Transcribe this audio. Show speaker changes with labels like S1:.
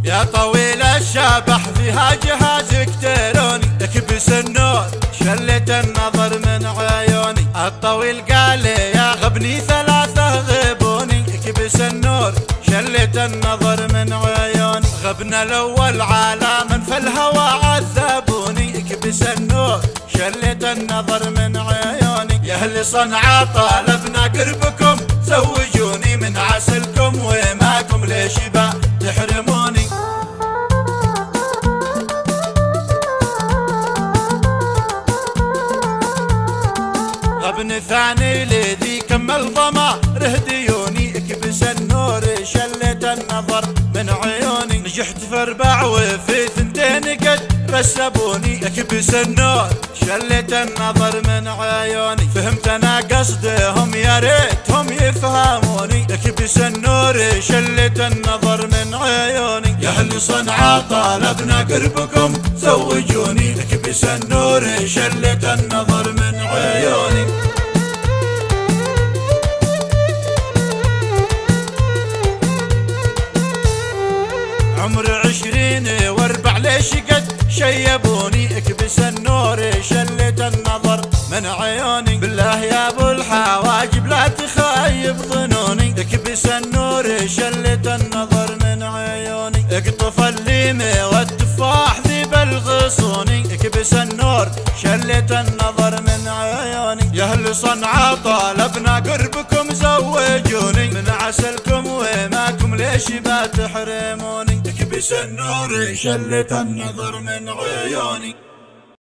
S1: يا طويل الشبح فيها جهاز الكتروني، اكبس النور شلة النظر من عيوني. الطويل قال لي يا غبني ثلاثة غبوني، اكبس النور شلة النظر من عيوني. غبنا الاول على من في الهوى عذبوني، اكبس النور شلة النظر من عيوني. يا اهل صنعاء طالبنا قربكم زوجوني، من عسلكم وماكم ليش با تحرموني. غبن ثاني لذي كمل ضما رهديوني، اكبس النور شلة النظر من عيوني. نجحت في 4 وفي 2 قد رسبوني، اكبس النور شلة النظر من عيوني. فهمت انا قصدهم يا ريتهم يفهموني، اكبس النور شلة النظر من عيوني. يا اهل صنعاء طالبنا قربكم زوجوني، اكبس النور شلة النظر من عيوني. عمر 20 و4 ليش قد شيبوني، اكبس النور شلة النظر من عيوني. بالله يا ابو الحواجب لا تخيب ظنوني، اكبس النور شلة النظر من عيوني. اقطف الليم والتفاح ذي بالغصوني، اكبس النور شلة النظر من عيوني. يا اهل صنعاء طالبنا قربكم زوجوني، من عسلكم وماكم ليش با تحرموني. اكبس النور شلة النظر من عيوني.